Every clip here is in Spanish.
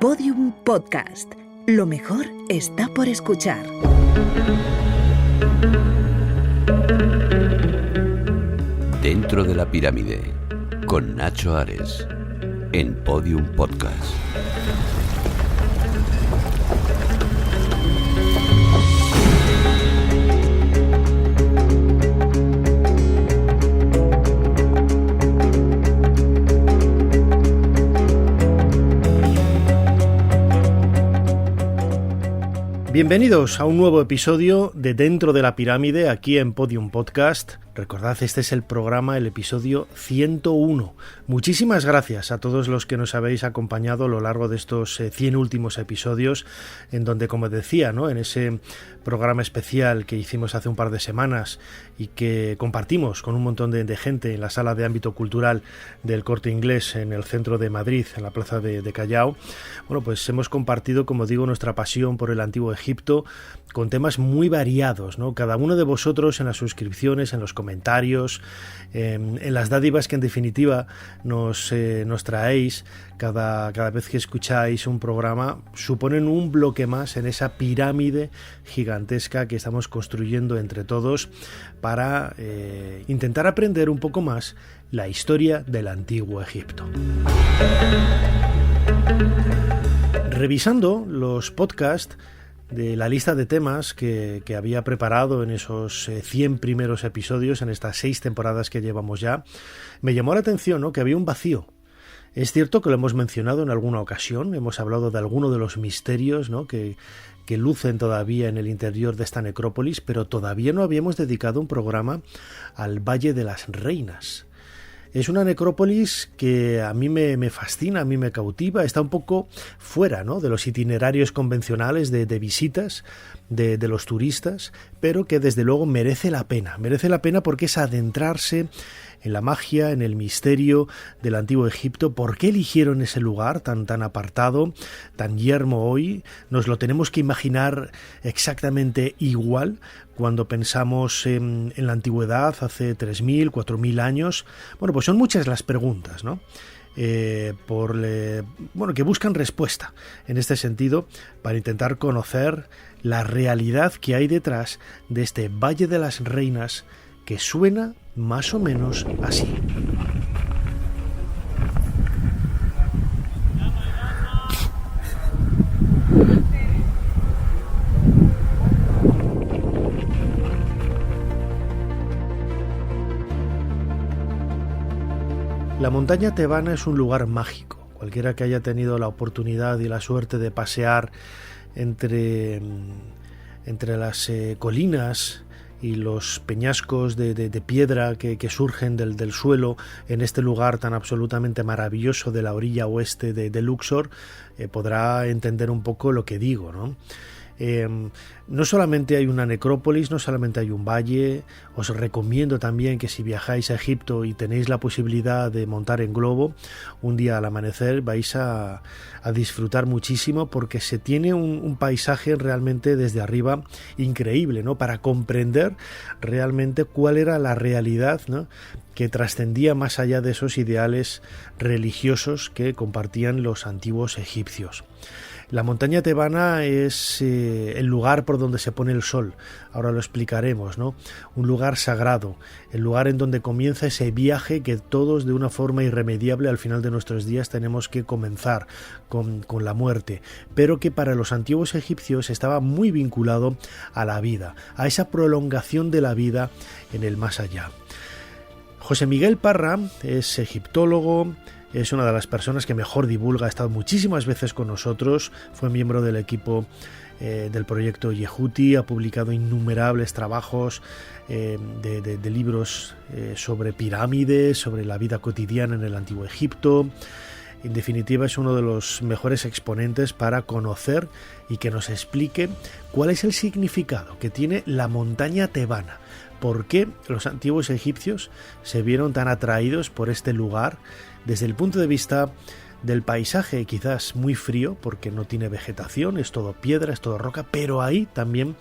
Podium Podcast. Lo mejor está por escuchar. Dentro de la pirámide, con Nacho Ares, en Podium Podcast. Bienvenidos a un nuevo episodio de Dentro de la Pirámide, aquí en Podium Podcast. Recordad, este es el programa, el episodio 101. Muchísimas gracias a todos los que nos habéis acompañado a lo largo de estos 100 últimos episodios, en donde, como decía, ¿no?, en ese programa especial que hicimos hace un par de semanas y que compartimos con un montón de gente en la sala de ámbito cultural del Corte Inglés en el centro de Madrid, en la plaza de Callao. Bueno, pues hemos compartido, como digo, nuestra pasión por el Antiguo Egipto con temas muy variados, ¿no? Cada uno de vosotros en las suscripciones, en los comentarios, en las dádivas que en definitiva nos traéis cada vez que escucháis un programa, suponen un bloque más en esa pirámide gigantesca que estamos construyendo entre todos para intentar aprender un poco más la historia del Antiguo Egipto. Revisando los podcasts de la lista de temas que había preparado en esos 100 primeros episodios, en estas 6 temporadas que llevamos ya, me llamó la atención, ¿no?, que había un vacío. Es cierto que lo hemos mencionado en alguna ocasión, hemos hablado de alguno de los misterios, ¿no?, que lucen todavía en el interior de esta necrópolis, pero todavía no habíamos dedicado un programa al Valle de las Reinas. Es una necrópolis que a mí me fascina, a mí me cautiva, está un poco fuera, ¿no?, de los itinerarios convencionales de visitas de los turistas, pero que desde luego merece la pena porque es adentrarse en la magia, en el misterio del Antiguo Egipto. ¿Por qué eligieron ese lugar tan apartado, tan yermo hoy? Nos lo tenemos que imaginar exactamente igual cuando pensamos en la antigüedad, hace 3.000, 4.000 años. Bueno, pues son muchas las preguntas, ¿no?, que buscan respuesta en este sentido para intentar conocer la realidad que hay detrás de este Valle de las Reinas, que suena más o menos así. La montaña tebana es un lugar mágico. Cualquiera que haya tenido la oportunidad y la suerte de pasear entre las colinas y los peñascos de piedra que surgen del suelo en este lugar tan absolutamente maravilloso de la orilla oeste de Luxor, podrá entender un poco lo que digo, ¿no? No solamente hay una necrópolis, no solamente hay un valle. Os recomiendo también que si viajáis a Egipto y tenéis la posibilidad de montar en globo, un día al amanecer vais a disfrutar muchísimo, porque se tiene un paisaje realmente desde arriba increíble, ¿no?, para comprender realmente cuál era la realidad, ¿no?, que trascendía más allá de esos ideales religiosos que compartían los antiguos egipcios. La montaña tebana es el lugar por donde se pone el sol, ahora lo explicaremos, ¿no? Un lugar sagrado, el lugar en donde comienza ese viaje que todos de una forma irremediable al final de nuestros días tenemos que comenzar con la muerte, pero que para los antiguos egipcios estaba muy vinculado a la vida, a esa prolongación de la vida en el más allá. José Miguel Parra es egiptólogo, es una de las personas que mejor divulga, ha estado muchísimas veces con nosotros, fue miembro del equipo del proyecto Yehuti, ha publicado innumerables trabajos de libros sobre pirámides, sobre la vida cotidiana en el Antiguo Egipto. En definitiva, es uno de los mejores exponentes para conocer y que nos explique cuál es el significado que tiene la montaña tebana. ¿Por qué los antiguos egipcios se vieron tan atraídos por este lugar desde el punto de vista del paisaje, quizás muy frío porque no tiene vegetación, es todo piedra, es todo roca, pero ahí también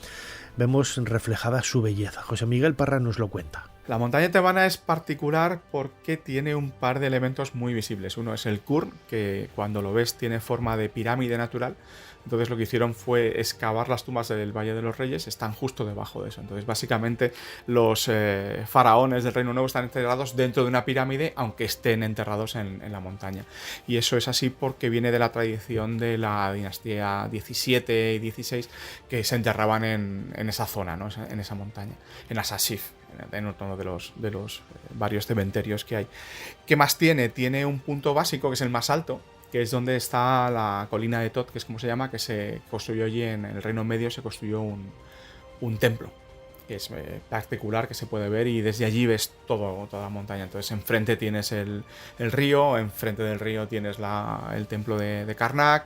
vemos reflejada su belleza? José Miguel Parra nos lo cuenta. La montaña tebana es particular porque tiene un par de elementos muy visibles. Uno es el Kurn, que cuando lo ves tiene forma de pirámide natural. Entonces lo que hicieron fue excavar las tumbas del Valle de los Reyes, están justo debajo de eso. Entonces básicamente los faraones del Reino Nuevo están enterrados dentro de una pirámide, aunque estén enterrados en la montaña. Y eso es así porque viene de la tradición de la dinastía 17 y 16, que se enterraban en esa zona, ¿no? En esa montaña, en Asashif, en uno de los varios cementerios que hay. ¿Qué más tiene? Tiene un punto básico, que es el más alto, que es donde está la colina de Tot, que es como se llama, que se construyó allí en el Reino Medio, se construyó un templo, que es particular, que se puede ver, y desde allí ves toda la montaña. Entonces enfrente tienes el río, enfrente del río tienes el templo de Karnak,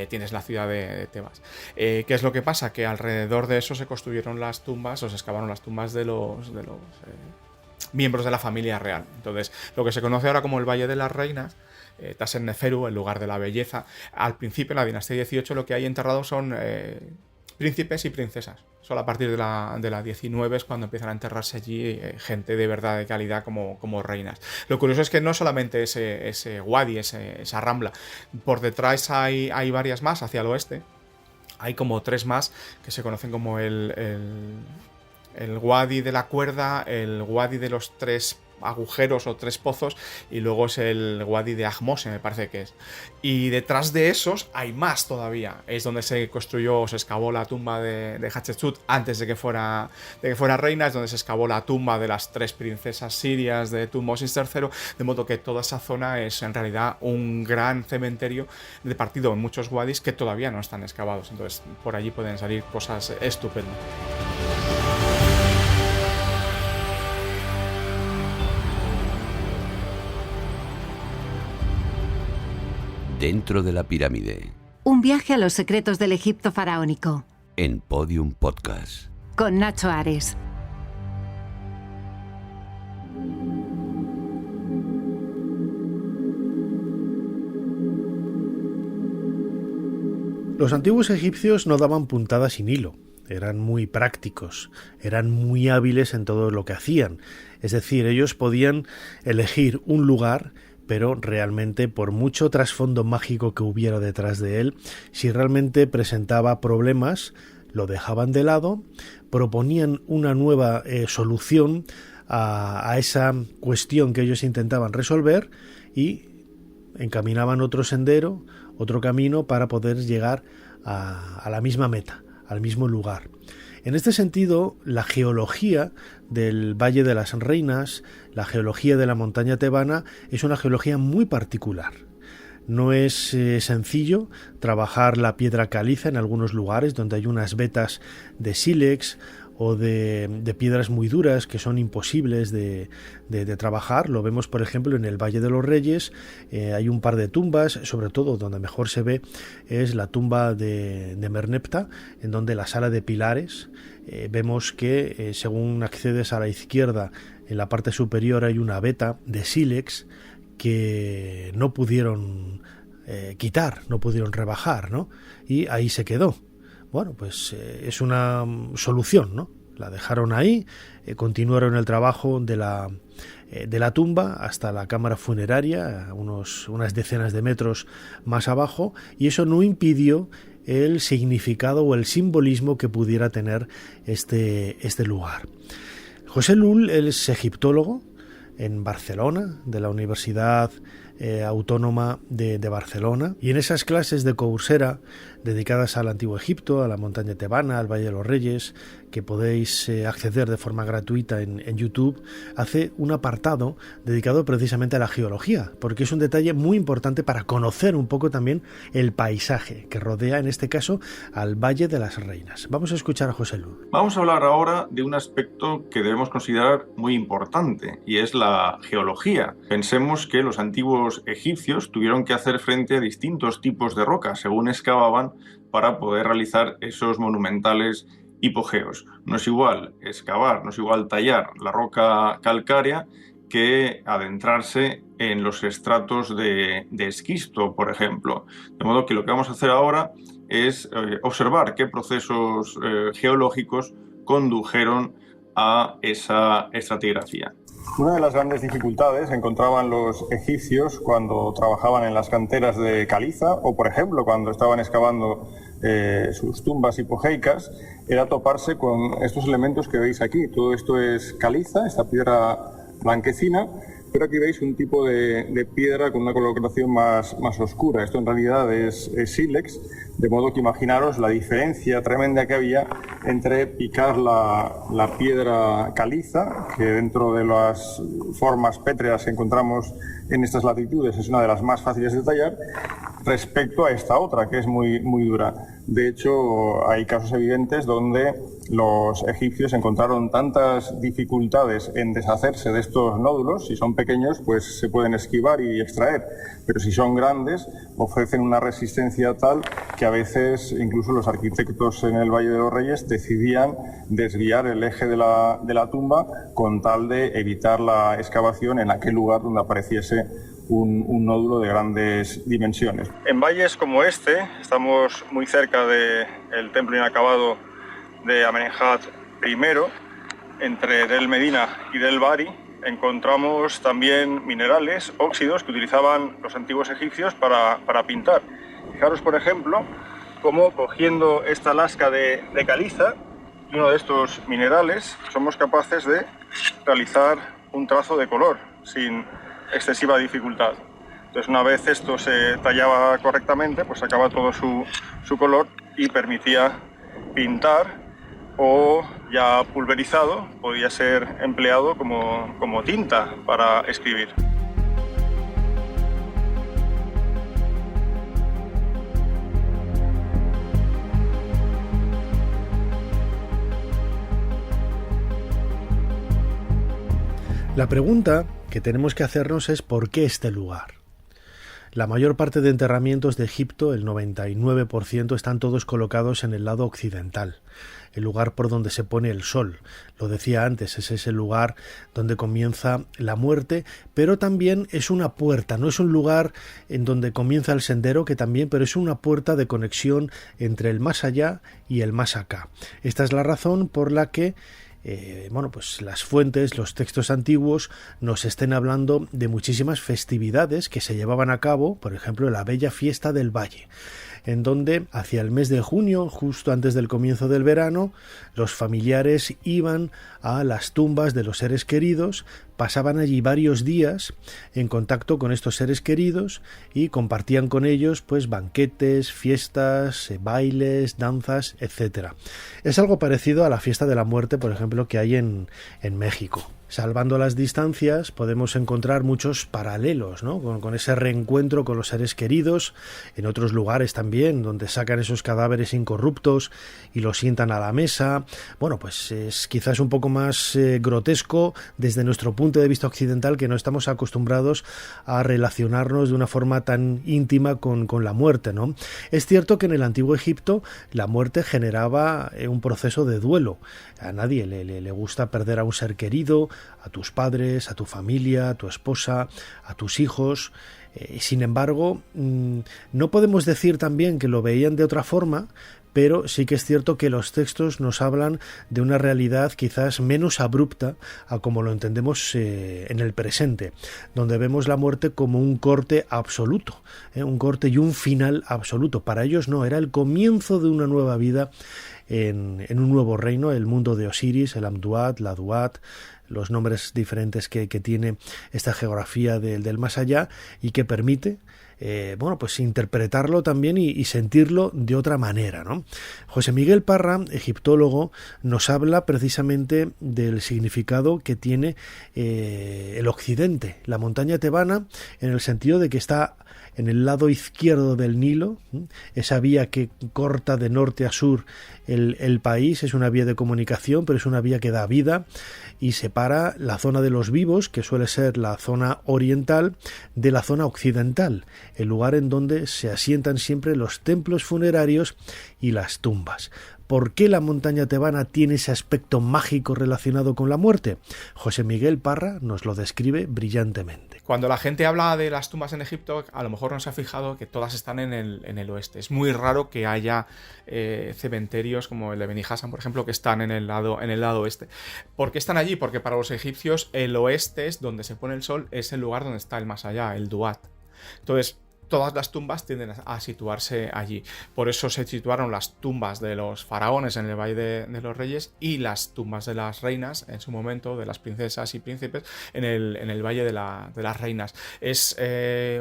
tienes la ciudad de Tebas. ¿Qué es lo que pasa? Que alrededor de eso se construyeron las tumbas, o se excavaron las tumbas de los miembros de la familia real. Entonces, lo que se conoce ahora como el Valle de las Reinas, Taser Neferu, el lugar de la belleza. Al principio, en la dinastía 18, lo que hay enterrados son príncipes y princesas. Solo a partir de la 19 es cuando empiezan a enterrarse allí gente de verdad, de calidad, como reinas. Lo curioso es que no solamente ese wadi, esa rambla. Por detrás hay varias más hacia el oeste. Hay como 3 más que se conocen como el wadi de la cuerda, el wadi de los 3 agujeros o 3 pozos, y luego es el wadi de Ahmose, me parece que es. Y detrás de esos hay más todavía. Es donde se construyó, se excavó la tumba de Hatshepsut antes de que fuera reina, es donde se excavó la tumba de las 3 princesas sirias de Tutmosis III, de modo que toda esa zona es en realidad un gran cementerio repartido en muchos wadis que todavía no están excavados. Entonces por allí pueden salir cosas estupendas. Dentro de la pirámide. Un viaje a los secretos del Egipto faraónico. En Podium Podcast. Con Nacho Ares. Los antiguos egipcios no daban puntada sin hilo. Eran muy prácticos, eran muy hábiles en todo lo que hacían. Es decir, ellos podían elegir un lugar, pero realmente, por mucho trasfondo mágico que hubiera detrás de él, si realmente presentaba problemas, lo dejaban de lado, proponían una nueva solución a esa cuestión que ellos intentaban resolver y encaminaban otro sendero, otro camino para poder llegar a la misma meta, al mismo lugar. En este sentido, la geología del Valle de las Reinas, la geología de la montaña tebana, es una geología muy particular. No es sencillo trabajar la piedra caliza en algunos lugares donde hay unas vetas de sílex o de piedras muy duras que son imposibles de trabajar. Lo vemos, por ejemplo, en el Valle de los Reyes. Hay un par de tumbas, sobre todo donde mejor se ve es la tumba de Merneptah, en donde la sala de pilares, vemos que según accedes a la izquierda, en la parte superior hay una veta de sílex que no pudieron quitar, no pudieron rebajar, ¿no? Y ahí se quedó. Bueno, pues es una solución, ¿no? La dejaron ahí, continuaron el trabajo de la tumba hasta la cámara funeraria, unas decenas de metros más abajo, y eso no impidió el significado o el simbolismo que pudiera tener este lugar. José Lull es egiptólogo en Barcelona, de la Universidad Autónoma de Barcelona, y en esas clases de Coursera dedicadas al Antiguo Egipto, a la montaña tebana, al Valle de los Reyes, que podéis acceder de forma gratuita en YouTube, hace un apartado dedicado precisamente a la geología, porque es un detalle muy importante para conocer un poco también el paisaje que rodea, en este caso, al Valle de las Reinas. Vamos a escuchar a José Lull. Vamos a hablar ahora de un aspecto que debemos considerar muy importante, y es la geología. Pensemos que los antiguos egipcios tuvieron que hacer frente a distintos tipos de rocas según excavaban para poder realizar esos monumentales hipogeos. No es igual excavar, no es igual tallar la roca calcárea que adentrarse en los estratos de esquisto, por ejemplo. De modo que lo que vamos a hacer ahora es observar qué procesos geológicos condujeron a esa estratigrafía. Una de las grandes dificultades que encontraban los egipcios cuando trabajaban en las canteras de caliza o, por ejemplo, cuando estaban excavando sus tumbas hipogeicas, era toparse con estos elementos que veis aquí. Todo esto es caliza, esta piedra blanquecina, pero aquí veis un tipo de piedra con una coloración más oscura. Esto en realidad es sílex, de modo que imaginaros la diferencia tremenda que había entre picar la piedra caliza, que dentro de las formas pétreas que encontramos en estas latitudes es una de las más fáciles de tallar, respecto a esta otra, que es muy dura. De hecho, hay casos evidentes donde los egipcios encontraron tantas dificultades en deshacerse de estos nódulos. Si son pequeños, pues se pueden esquivar y extraer, pero si son grandes, ofrecen una resistencia tal que a veces incluso los arquitectos en el Valle de los Reyes decidían desviar el eje de la tumba con tal de evitar la excavación en aquel lugar donde apareciese un nódulo de grandes dimensiones. En valles como este, estamos muy cerca del templo inacabado de Amenemhat I, entre Del Medina y Del Bari, encontramos también minerales, óxidos que utilizaban los antiguos egipcios para pintar. Fijaros, por ejemplo, cómo cogiendo esta lasca de caliza y uno de estos minerales somos capaces de realizar un trazo de color sin excesiva dificultad. Entonces, una vez esto se tallaba correctamente, pues sacaba todo su color y permitía pintar, o ya pulverizado podía ser empleado como tinta para escribir. La pregunta que tenemos que hacernos es ¿por qué este lugar? La mayor parte de enterramientos de Egipto, el 99%, están todos colocados en el lado occidental, el lugar por donde se pone el sol. Lo decía antes, es ese lugar donde comienza la muerte, pero también es una puerta, no es un lugar en donde comienza el sendero, que también, pero es una puerta de conexión entre el más allá y el más acá. Esta es la razón por la que pues las fuentes, los textos antiguos nos estén hablando de muchísimas festividades que se llevaban a cabo, por ejemplo, la bella fiesta del Valle, en donde hacia el mes de junio, justo antes del comienzo del verano, los familiares iban a las tumbas de los seres queridos, pasaban allí varios días en contacto con estos seres queridos y compartían con ellos pues banquetes, fiestas, bailes, danzas, etc. Es algo parecido a la fiesta de la muerte, por ejemplo, que hay en México. Salvando las distancias, podemos encontrar muchos paralelos, ¿no? Con ese reencuentro con los seres queridos, en otros lugares también, donde sacan esos cadáveres incorruptos y los sientan a la mesa. Bueno, pues es quizás un poco más grotesco desde nuestro punto de vista occidental, que no estamos acostumbrados a relacionarnos de una forma tan íntima con la muerte, ¿no? Es cierto que en el antiguo Egipto la muerte generaba un proceso de duelo. A nadie le gusta perder a un ser querido, a tus padres, a tu familia, a tu esposa, a tus hijos. Sin embargo, no podemos decir también que lo veían de otra forma, pero sí que es cierto que los textos nos hablan de una realidad quizás menos abrupta a como lo entendemos en el presente, donde vemos la muerte como un corte absoluto, un corte y un final absoluto. Para ellos no, era el comienzo de una nueva vida en un nuevo reino, el mundo de Osiris, el Amduat, la Duat, los nombres diferentes que tiene esta geografía del más allá y que permite pues interpretarlo también y sentirlo de otra manera, ¿no? José Miguel Parra, egiptólogo, nos habla precisamente del significado que tiene el occidente, la montaña tebana, en el sentido de que está en el lado izquierdo del Nilo, esa vía que corta de norte a sur el país. Es una vía de comunicación, pero es una vía que da vida y separa la zona de los vivos, que suele ser la zona oriental, de la zona occidental, el lugar en donde se asientan siempre los templos funerarios y las tumbas. ¿Por qué la montaña tebana tiene ese aspecto mágico relacionado con la muerte? José Miguel Parra nos lo describe brillantemente. Cuando la gente habla de las tumbas en Egipto, a lo mejor no se ha fijado que todas están en el oeste. Es muy raro que haya cementerios como el de Beni Hassan, por ejemplo, que están en el lado oeste. ¿Por qué están allí? Porque para los egipcios el oeste es donde se pone el sol, es el lugar donde está el más allá, el Duat. Entonces, todas las tumbas tienden a situarse allí. Por eso se situaron las tumbas de los faraones en el Valle de los Reyes y las tumbas de las reinas, en su momento, de las princesas y príncipes, en el Valle de las Reinas. Es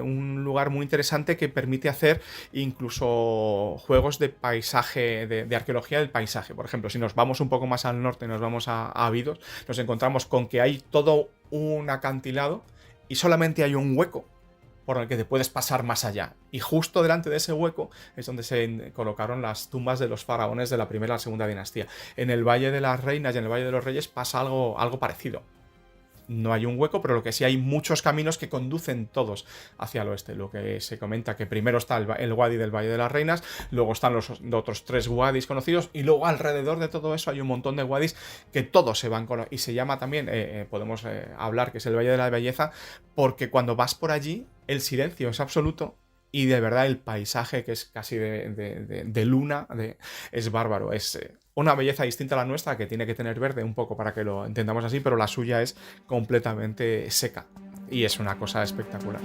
un lugar muy interesante que permite hacer incluso juegos de paisaje, de arqueología del paisaje. Por ejemplo, si nos vamos un poco más al norte y nos vamos a Abidos, nos encontramos con que hay todo un acantilado y solamente hay un hueco por el que te puedes pasar más allá. Y justo delante de ese hueco es donde se colocaron las tumbas de los faraones de la primera y la segunda dinastía. En el Valle de las Reinas y en el Valle de los Reyes pasa algo parecido. No hay un hueco, pero lo que sí hay muchos caminos que conducen todos hacia el oeste. Lo que se comenta que primero está el wadi del Valle de las Reinas, luego están los otros 3 wadis conocidos y luego alrededor de todo eso hay un montón de wadis que todos se van con... Y se llama también, podemos hablar que es el Valle de la Belleza, porque cuando vas por allí el silencio es absoluto y de verdad el paisaje, que es casi de luna, es bárbaro. Es una belleza distinta a la nuestra, que tiene que tener verde un poco para que lo entendamos así, pero la suya es completamente seca y es una cosa espectacular.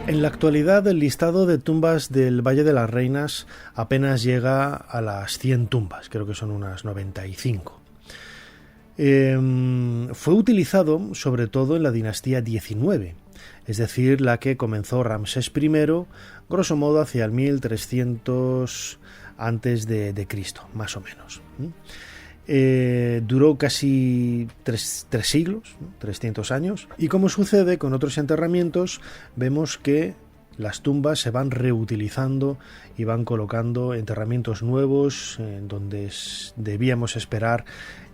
En la actualidad, el listado de tumbas del Valle de las Reinas apenas llega a las 100 tumbas, creo que son unas 95. Fue utilizado sobre todo en la dinastía 19, es decir, la que comenzó Ramsés I, grosso modo hacia el 1300 antes de Cristo, más o menos. Duró casi 3 siglos, 300 años, y como sucede con otros enterramientos, vemos que las tumbas se van reutilizando y van colocando enterramientos nuevos en donde debíamos esperar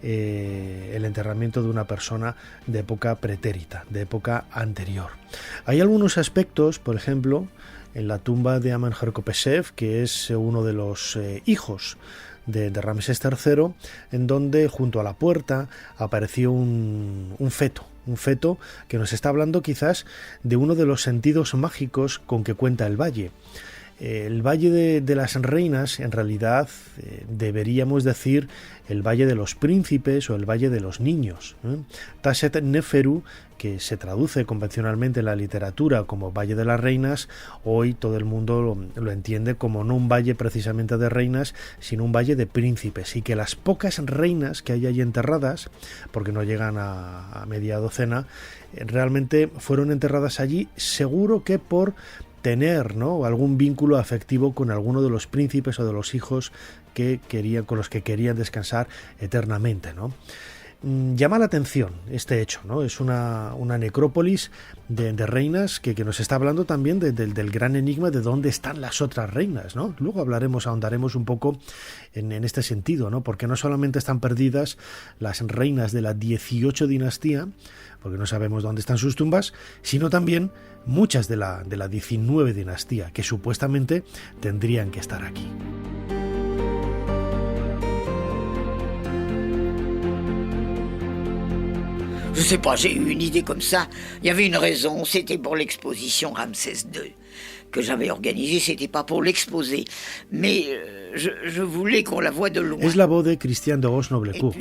el enterramiento de una persona de época pretérita, de época anterior. Hay algunos aspectos, por ejemplo, en la tumba de Amenhotep, que es uno de los hijos de Ramsés III, en donde junto a la puerta apareció un feto que nos está hablando quizás de uno de los sentidos mágicos con que cuenta el valle. El Valle de las Reinas, en realidad, deberíamos decir el Valle de los Príncipes o el Valle de los Niños. Taset Neferu, que se traduce convencionalmente en la literatura como Valle de las Reinas, hoy todo el mundo lo entiende como no un valle precisamente de reinas, sino un valle de príncipes, y que las pocas reinas que hay ahí enterradas, porque no llegan a media docena, realmente fueron enterradas allí, seguro que por tener, ¿no?, algún vínculo afectivo con alguno de los príncipes o de los hijos con los que querían descansar eternamente, ¿no? Llama la atención este hecho, ¿no? Es una necrópolis de reinas que nos está hablando también del gran enigma de dónde están las otras reinas, ¿no? Luego ahondaremos un poco en este sentido, ¿no? Porque no solamente están perdidas las reinas de la 18 dinastía, porque no sabemos dónde están sus tumbas, sino también muchas de la 19 dinastía, que supuestamente tendrían que estar aquí. Je sais pas, j'ai eu une idée comme ça. Il y avait une raison, c'était pour l'exposition Ramsès II que j'avais organisée, c'était pas pour l'exposer. Mais je voulais qu'on la voie de loin. Es la voz de Christiane de Gosnoble-Court,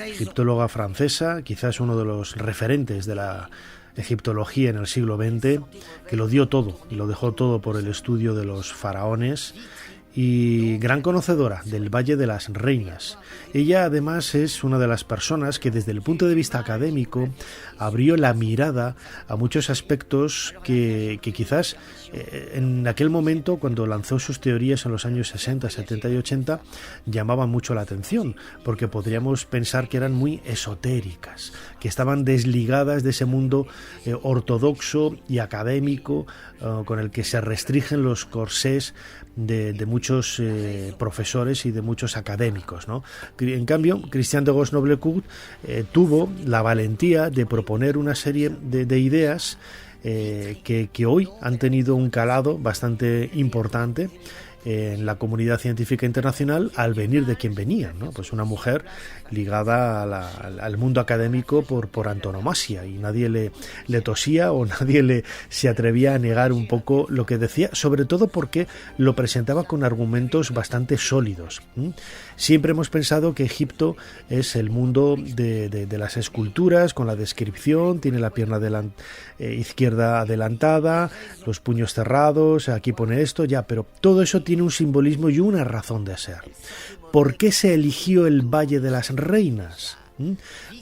egiptóloga francesa, quizás uno de los referentes de la egiptología en el siglo XX, que lo dio todo y lo dejó todo por el estudio de los faraones, y gran conocedora del Valle de las Reinas. Ella además es una de las personas que desde el punto de vista académico abrió la mirada a muchos aspectos que quizás en aquel momento, cuando lanzó sus teorías en los años 60, 70 y 80, llamaban mucho la atención, porque podríamos pensar que eran muy esotéricas, que estaban desligadas de ese mundo ortodoxo y académico con el que se restringen los corsés de muchos profesores y de muchos académicos, ¿no? En cambio, Christiane de Gosnoble-Court tuvo la valentía de proponer una serie de ideas que hoy han tenido un calado bastante importante en la comunidad científica internacional al venir de quien venían, ¿no? Pues una mujer ligada al mundo académico por antonomasia, y nadie le tosía o nadie se atrevía a negar un poco lo que decía, sobre todo porque lo presentaba con argumentos bastante sólidos. Siempre hemos pensado que Egipto es el mundo de las esculturas, con la descripción, tiene la pierna izquierda adelantada, los puños cerrados, aquí pone esto, ya, pero todo eso tiene un simbolismo y una razón de ser. ¿Por qué se eligió el Valle de las Reinas?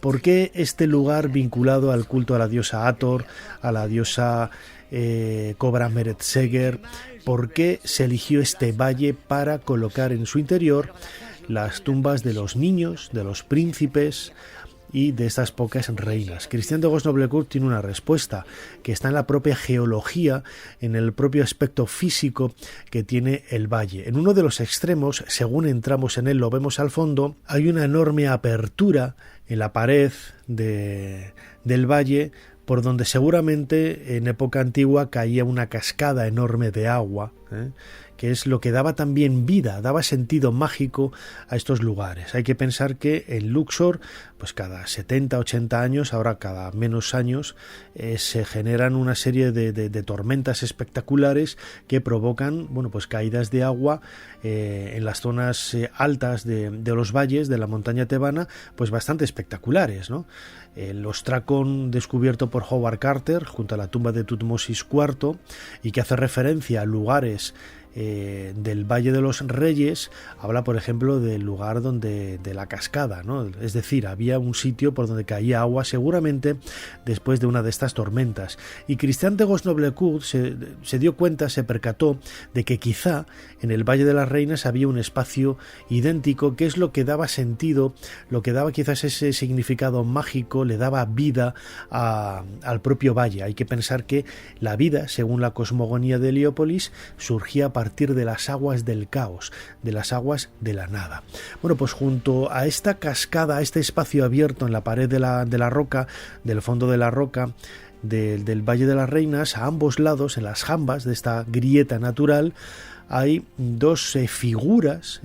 ¿Por qué este lugar vinculado al culto a la diosa Hathor, a la diosa Cobra Meretseger? ¿Por qué se eligió este valle para colocar en su interior las tumbas de los niños, de los príncipes y de estas pocas reinas? Christian de Gosnoblecourt tiene una respuesta que está en la propia geología, en el propio aspecto físico que tiene el valle. En uno de los extremos, según entramos en él, lo vemos al fondo, hay una enorme apertura en la pared del valle, por donde seguramente en época antigua caía una cascada enorme de agua, que es lo que daba también vida, daba sentido mágico a estos lugares. Hay que pensar que en Luxor, pues cada 70, 80 años, ahora cada menos años, se generan una serie de tormentas espectaculares que provocan, bueno, pues caídas de agua en las zonas altas de los valles de la montaña tebana, pues bastante espectaculares, ¿no? El ostracón descubierto por Howard Carter junto a la tumba de Tutmosis IV, y que hace referencia a lugares del Valle de los Reyes, habla por ejemplo del lugar de la cascada, ¿no? Es decir, había un sitio por donde caía agua seguramente después de una de estas tormentas, y Christian de Gosnoblecourt se dio cuenta, se percató de que quizá en el Valle de las Reinas había un espacio idéntico, que es lo que daba sentido, lo que daba quizás ese significado mágico, le daba vida al propio valle. Hay que pensar que la vida, según la cosmogonía de Heliópolis, surgía a partir de las aguas del caos, de las aguas de la nada. Bueno, pues junto a esta cascada, a este espacio abierto en la pared de la roca, del fondo de la roca, del Valle de las Reinas, a ambos lados, en las jambas de esta grieta natural, hay dos figuras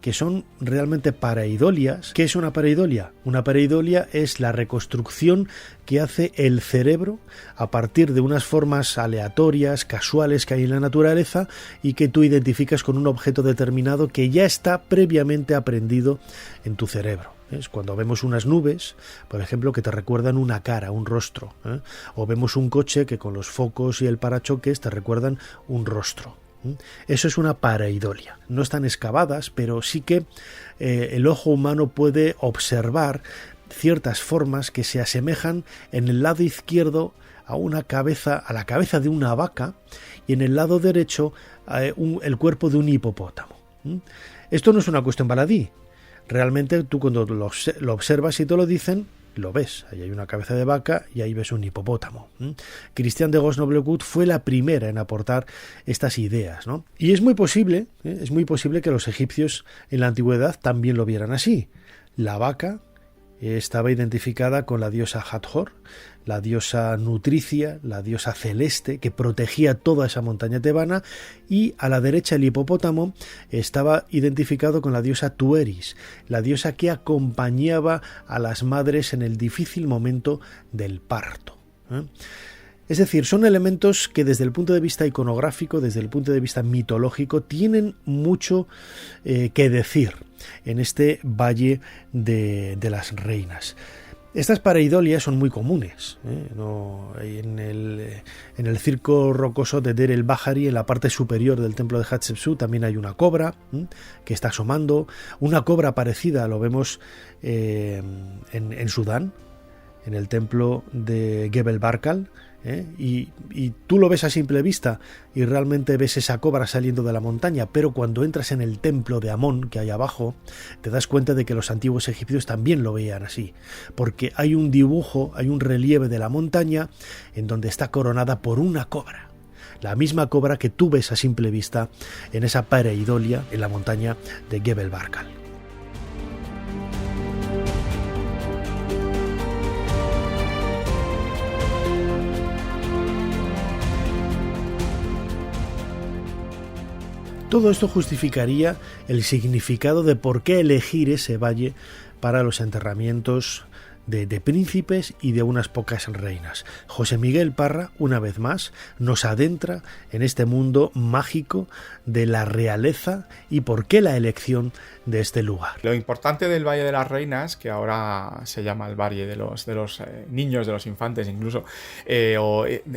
que son realmente pareidolias. ¿Qué es una pareidolia? Una pareidolia es la reconstrucción que hace el cerebro a partir de unas formas aleatorias, casuales que hay en la naturaleza, y que tú identificas con un objeto determinado que ya está previamente aprendido en tu cerebro. Es cuando vemos unas nubes, por ejemplo, que te recuerdan una cara, un rostro, o vemos un coche que con los focos y el parachoques te recuerdan un rostro. Eso es una pareidolia. No están excavadas, pero sí que el ojo humano puede observar ciertas formas que se asemejan en el lado izquierdo a la cabeza de una vaca, y en el lado derecho el cuerpo de un hipopótamo. Esto no es una cuestión baladí. Realmente tú cuando lo observas y te lo dicen, lo ves. Ahí hay una cabeza de vaca y ahí ves un hipopótamo. Christian de Gosnoblecourt fue la primera en aportar estas ideas, ¿no? Y es muy posible que los egipcios en la antigüedad también lo vieran así. La vaca estaba identificada con la diosa Hathor, la diosa nutricia, la diosa celeste que protegía toda esa montaña tebana, y a la derecha el hipopótamo estaba identificado con la diosa Tueris, la diosa que acompañaba a las madres en el difícil momento del parto. Es decir, son elementos que desde el punto de vista iconográfico, desde el punto de vista mitológico, tienen mucho que decir en este Valle de las Reinas. Estas pareidolias son muy comunes, en el circo rocoso de Deir el-Bahari, en la parte superior del templo de Hatshepsut, también hay una cobra que está asomando. Una cobra parecida lo vemos en Sudán, en el templo de Gebel Barkal, y tú lo ves a simple vista y realmente ves esa cobra saliendo de la montaña, pero cuando entras en el templo de Amón que hay abajo, te das cuenta de que los antiguos egipcios también lo veían así, porque hay un dibujo, hay un relieve de la montaña en donde está coronada por una cobra, la misma cobra que tú ves a simple vista en esa pareidolia en la montaña de Gebel Barkal. Todo esto justificaría el significado de por qué elegir ese valle para los enterramientos de príncipes y de unas pocas reinas. José Miguel Parra, una vez más, nos adentra en este mundo mágico de la realeza y por qué la elección de este lugar. Lo importante del Valle de las Reinas, que ahora se llama el Valle de los niños, de los infantes incluso, he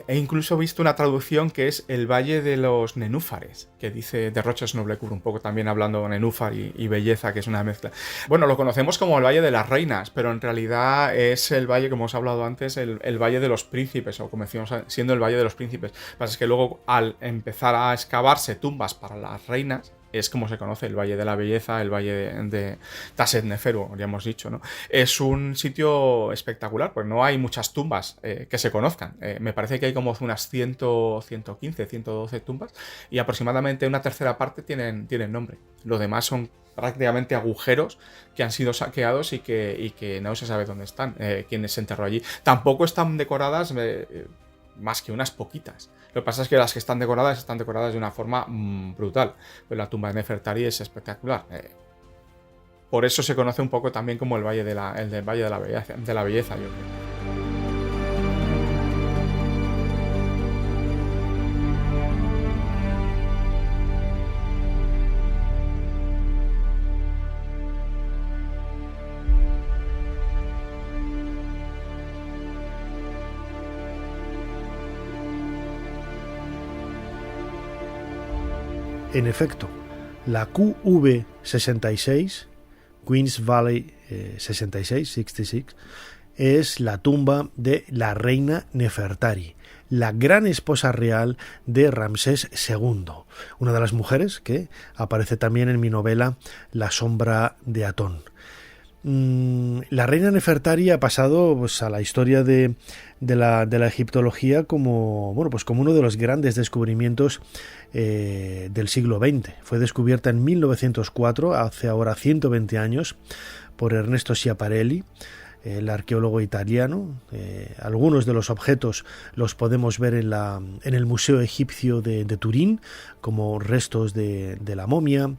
incluso visto una traducción que es el Valle de los Nenúfares, que dice de Roches Noblecourt, un poco también hablando nenúfar y belleza, que es una mezcla. Bueno, lo conocemos como el Valle de las Reinas, pero en realidad es el valle, como hemos hablado antes, el Valle de los Príncipes, o comenzamos siendo el Valle de los Príncipes. Lo que pasa es que luego, al empezar a excavarse tumbas para las reinas, es como se conoce el Valle de la Belleza, el Valle de Tasset Neferu, ya hemos dicho, ¿no? Es un sitio espectacular, pues no hay muchas tumbas que se conozcan. Me parece que hay como unas 115, 112 tumbas, y aproximadamente una tercera parte tienen nombre. Lo demás son prácticamente agujeros que han sido saqueados y que no se sabe dónde están, quién se enterró allí. Tampoco están decoradas más que unas poquitas. Lo que pasa es que las que están decoradas de una forma brutal. Pues la tumba de Nefertari es espectacular. Por eso se conoce un poco también como el Valle de la Belleza, yo creo. En efecto, la QV66, Queens Valley 66, es la tumba de la reina Nefertari, la gran esposa real de Ramsés II, una de las mujeres que aparece también en mi novela La sombra de Atón. La reina Nefertari ha pasado pues, a la historia de la egiptología como uno de los grandes descubrimientos del siglo XX. Fue descubierta en 1904, hace ahora 120 años, por Ernesto Schiaparelli, el arqueólogo italiano. Algunos de los objetos los podemos ver en el Museo Egipcio de Turín, como restos de la momia,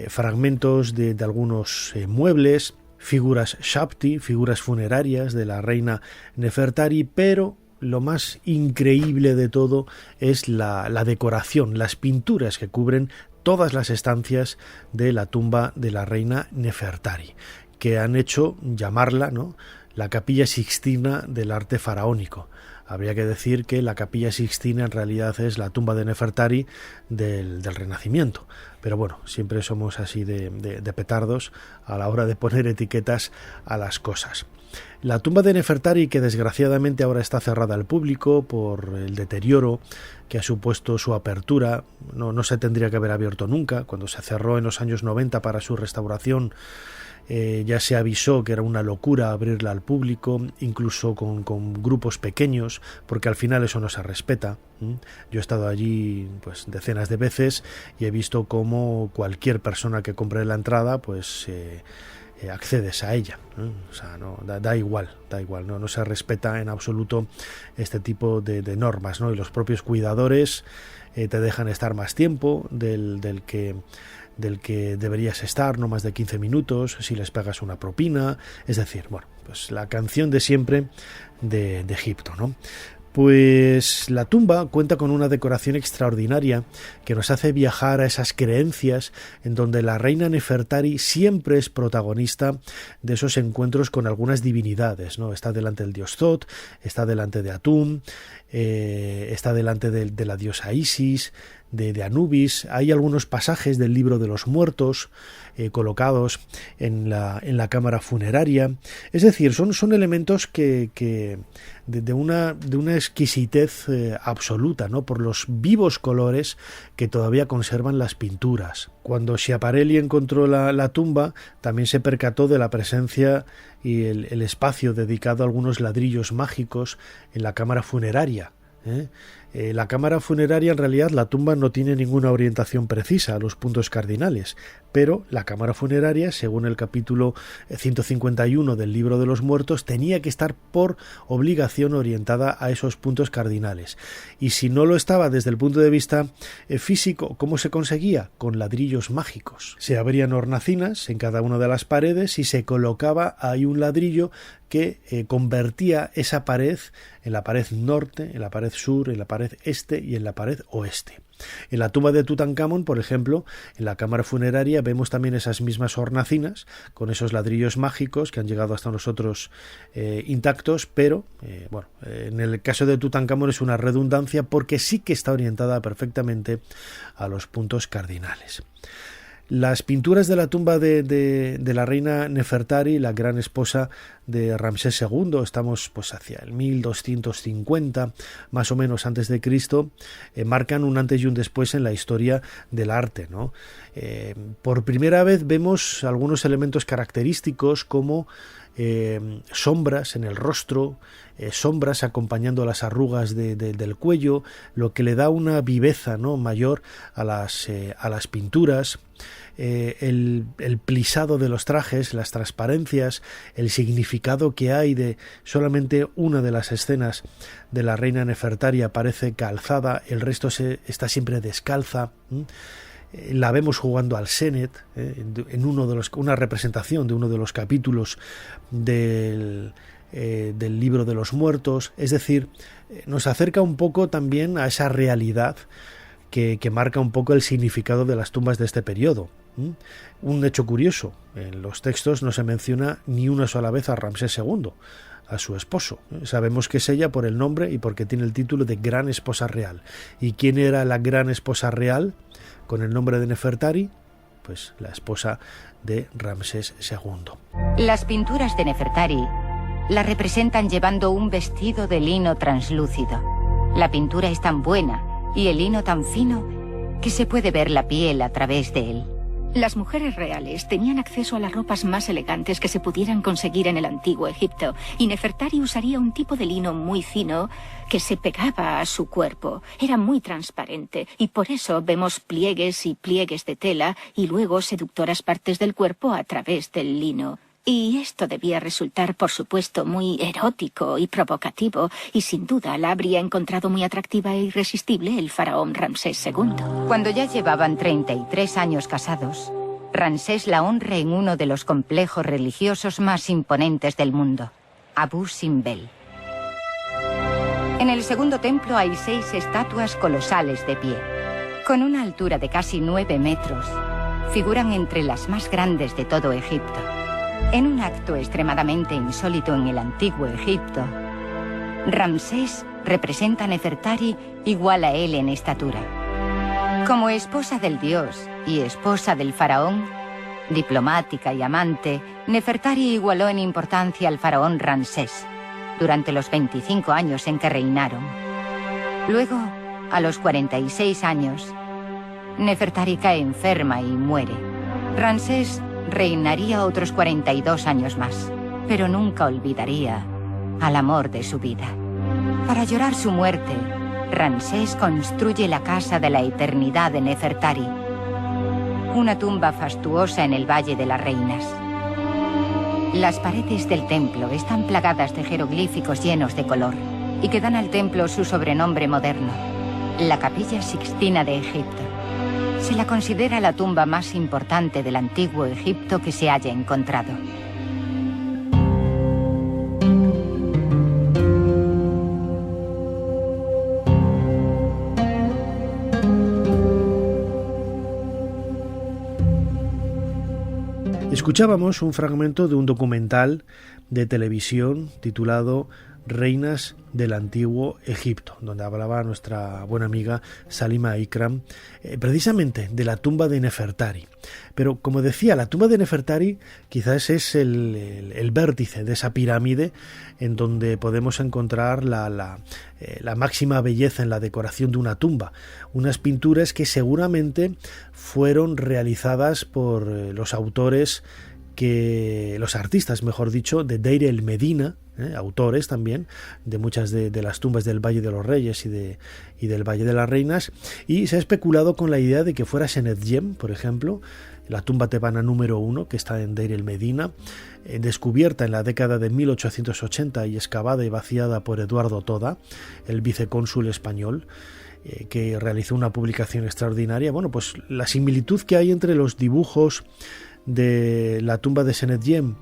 fragmentos de algunos muebles, figuras Shabti, figuras funerarias de la reina Nefertari, pero lo más increíble de todo es la decoración, las pinturas que cubren todas las estancias de la tumba de la reina Nefertari, que han hecho llamarla, ¿no?, la Capilla Sixtina del arte faraónico. Habría que decir que la Capilla Sixtina en realidad es la tumba de Nefertari del Renacimiento. Pero bueno, siempre somos así de petardos a la hora de poner etiquetas a las cosas. La tumba de Nefertari, que desgraciadamente ahora está cerrada al público por el deterioro que ha supuesto su apertura, no se tendría que haber abierto nunca. Cuando se cerró en los años 90 para su restauración, ya se avisó que era una locura abrirla al público, incluso con grupos pequeños, porque al final eso no se respeta. Yo he estado allí pues decenas de veces y he visto cómo cualquier persona que compre la entrada pues accedes a ella, ¿no? O sea, da igual, no se respeta en absoluto este tipo de normas, ¿no? Y los propios cuidadores te dejan estar más tiempo del que deberías estar, no más de 15 minutos, si les pagas una propina. Es decir, bueno, pues la canción de siempre de Egipto, ¿no? Pues la tumba cuenta con una decoración extraordinaria que nos hace viajar a esas creencias en donde la reina Nefertari siempre es protagonista de esos encuentros con algunas divinidades, ¿no? Está delante del dios Thoth, está delante de Atum, está delante de la diosa Isis, de Anubis. Hay algunos pasajes del libro de los muertos colocados en la cámara funeraria. Es decir, son elementos que de una exquisitez absoluta, ¿no?, por los vivos colores que todavía conservan las pinturas. Cuando Schiaparelli encontró la tumba, también se percató de la presencia y el espacio dedicado a algunos ladrillos mágicos en la cámara funeraria. La cámara funeraria, en realidad, la tumba no tiene ninguna orientación precisa a los puntos cardinales, pero la cámara funeraria, según el capítulo 151 del Libro de los Muertos, tenía que estar por obligación orientada a esos puntos cardinales. Y si no lo estaba desde el punto de vista físico, ¿cómo se conseguía? Con ladrillos mágicos. Se abrían hornacinas en cada una de las paredes y se colocaba ahí un ladrillo que convertía esa pared en la pared norte, en la pared sur, en la pared este y en la pared oeste. En la tumba de Tutankamón, por ejemplo, en la cámara funeraria vemos también esas mismas hornacinas con esos ladrillos mágicos que han llegado hasta nosotros intactos, pero en el caso de Tutankamón es una redundancia porque sí que está orientada perfectamente a los puntos cardinales. Las pinturas de la tumba de la reina Nefertari, la gran esposa de Ramsés II, estamos pues hacia el 1250 más o menos antes de Cristo, marcan un antes y un después en la historia del arte, ¿no? Por primera vez vemos algunos elementos característicos como sombras en el rostro, sombras acompañando las arrugas del cuello, lo que le da una viveza, ¿no?, mayor a las pinturas. El plisado de los trajes, las transparencias, el significado que hay de solamente una de las escenas de la reina Nefertari aparece calzada, el resto está siempre descalza. La vemos jugando al Senet en una representación de uno de los capítulos del Libro de los Muertos. Es decir, nos acerca un poco también a esa realidad que marca un poco el significado de las tumbas de este periodo. Un hecho curioso, en los textos no se menciona ni una sola vez a Ramsés II, a su esposo. Sabemos que es ella por el nombre y porque tiene el título de Gran Esposa Real. ¿Y quién era la Gran Esposa Real con el nombre de Nefertari? Pues la esposa de Ramsés II. Las pinturas de Nefertari la representan llevando un vestido de lino translúcido. La pintura es tan buena y el lino tan fino que se puede ver la piel a través de él. Las mujeres reales tenían acceso a las ropas más elegantes que se pudieran conseguir en el antiguo Egipto, y Nefertari usaría un tipo de lino muy fino que se pegaba a su cuerpo. Era muy transparente, y por eso vemos pliegues y pliegues de tela y luego seductoras partes del cuerpo a través del lino. Y esto debía resultar, por supuesto, muy erótico y provocativo, y sin duda la habría encontrado muy atractiva e irresistible el faraón Ramsés II. Cuando ya llevaban 33 años casados, Ramsés la honra en uno de los complejos religiosos más imponentes del mundo, Abu Simbel. En el segundo templo hay 6 estatuas colosales de pie. Con una altura de casi 9 metros, figuran entre las más grandes de todo Egipto. En un acto extremadamente insólito en el antiguo Egipto, Ramsés representa a Nefertari igual a él en estatura. Como esposa del dios y esposa del faraón, diplomática y amante, Nefertari igualó en importancia al faraón Ramsés durante los 25 años en que reinaron. Luego, a los 46 años, Nefertari cae enferma y muere. Ramsés reinaría otros 42 años más, pero nunca olvidaría al amor de su vida. Para llorar su muerte, Ramsés construye la Casa de la Eternidad de Nefertari, una tumba fastuosa en el Valle de las Reinas. Las paredes del templo están plagadas de jeroglíficos llenos de color y que dan al templo su sobrenombre moderno, la Capilla Sixtina de Egipto. Se la considera la tumba más importante del antiguo Egipto que se haya encontrado. Escuchábamos un fragmento de un documental de televisión titulado Reinas del Antiguo Egipto, donde hablaba nuestra buena amiga Salima Ikram precisamente de la tumba de Nefertari. Pero como decía, la tumba de Nefertari quizás es el vértice de esa pirámide en donde podemos encontrar la máxima belleza en la decoración de una tumba. Unas pinturas que seguramente fueron realizadas por los artistas, mejor dicho, de Deir el Medina, autores también, de muchas de las tumbas del Valle de los Reyes y del Valle de las Reinas, y se ha especulado con la idea de que fuera Senedjem, por ejemplo, la tumba tebana número 1, que está en Deir el Medina, descubierta en la década de 1880 y excavada y vaciada por Eduardo Toda, el vicecónsul español, que realizó una publicación extraordinaria. Bueno, pues la similitud que hay entre los dibujos de la tumba de Senedjem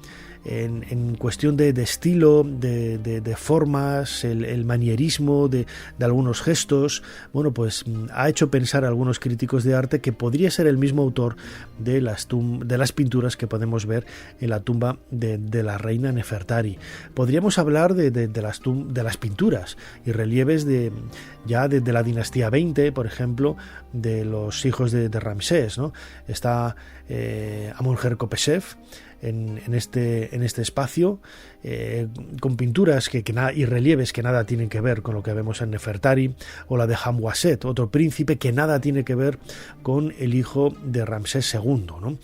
en cuestión de estilo, de formas, el manierismo de algunos gestos, bueno, pues ha hecho pensar a algunos críticos de arte que podría ser el mismo autor de las pinturas que podemos ver en la tumba de la reina Nefertari. Podríamos hablar de las pinturas y relieves de la dinastía 20, por ejemplo, de los hijos de Ramsés, ¿no? Está Amun-Her-Kopeshef en este espacio, con pinturas y relieves que nada tienen que ver con lo que vemos en Nefertari, o la de Hamwaset, otro príncipe que nada tiene que ver con el hijo de Ramsés II, ¿no?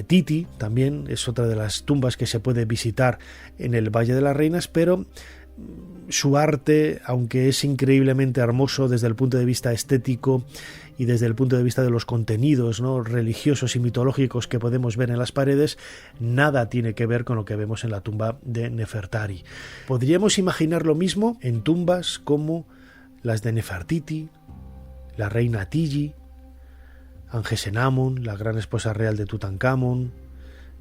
Titi también es otra de las tumbas que se puede visitar en el Valle de las Reinas, pero su arte, aunque es increíblemente hermoso desde el punto de vista estético y desde el punto de vista de los contenidos, ¿no?, religiosos y mitológicos que podemos ver en las paredes, nada tiene que ver con lo que vemos en la tumba de Nefertari. Podríamos imaginar lo mismo en tumbas como las de Nefertiti, la reina Tiji, Angesenamun, la gran esposa real de Tutankamón.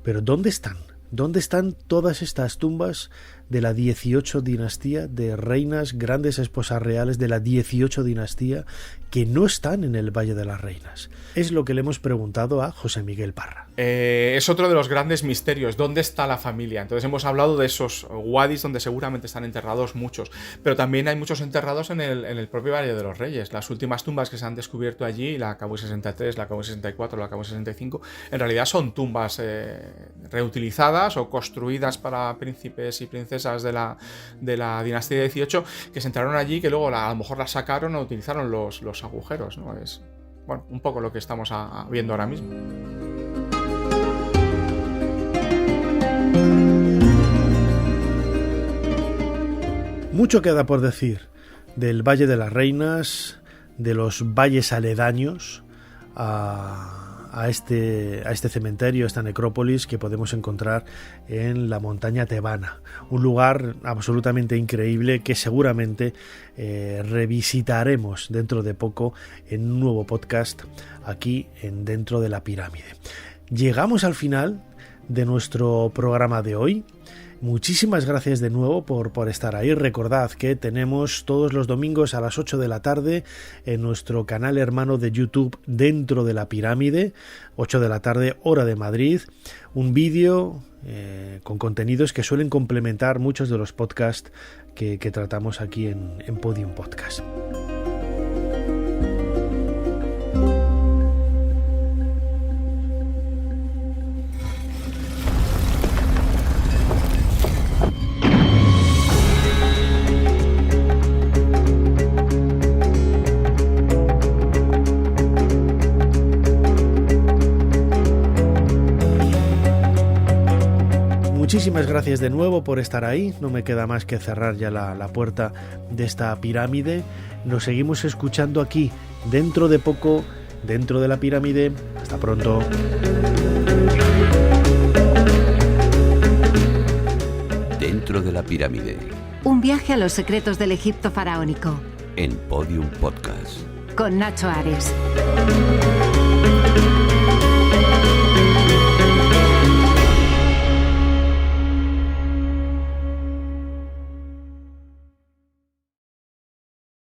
Pero ¿dónde están? ¿Dónde están todas estas tumbas de la 18 dinastía, de reinas, grandes esposas reales de la 18 dinastía, que no están en el Valle de las Reinas? Es lo que le hemos preguntado a José Miguel Parra. Es otro de los grandes misterios. ¿Dónde está la familia? Entonces hemos hablado de esos wadis donde seguramente están enterrados muchos, pero también hay muchos enterrados en el propio Valle de los Reyes. Las últimas tumbas que se han descubierto allí, la Kabu 63, la Kabu 64, la Kabu 65, en realidad son tumbas reutilizadas o construidas para príncipes y princesas de la dinastía 18 que se enterraron allí, que luego a lo mejor las sacaron o utilizaron los agujeros, ¿no? Es, bueno, un poco lo que estamos viendo ahora mismo. Mucho queda por decir del Valle de las Reinas, de los valles aledaños a este cementerio, a esta necrópolis que podemos encontrar en la montaña tebana. Un lugar absolutamente increíble que seguramente revisitaremos dentro de poco en un nuevo podcast aquí en Dentro de la Pirámide. Llegamos al final de nuestro programa de hoy. Muchísimas gracias de nuevo por estar ahí. Recordad que tenemos todos los domingos a las 8 de la tarde en nuestro canal hermano de YouTube Dentro de la Pirámide, 8 de la tarde, hora de Madrid, un vídeo con contenidos que suelen complementar muchos de los podcasts que tratamos aquí en Podium Podcast. Muchísimas gracias de nuevo por estar ahí. No me queda más que cerrar ya la puerta de esta pirámide. Nos seguimos escuchando aquí dentro de poco, Dentro de la Pirámide. Hasta pronto. Dentro de la Pirámide. Un viaje a los secretos del Egipto faraónico. En Podium Podcast. Con Nacho Ares.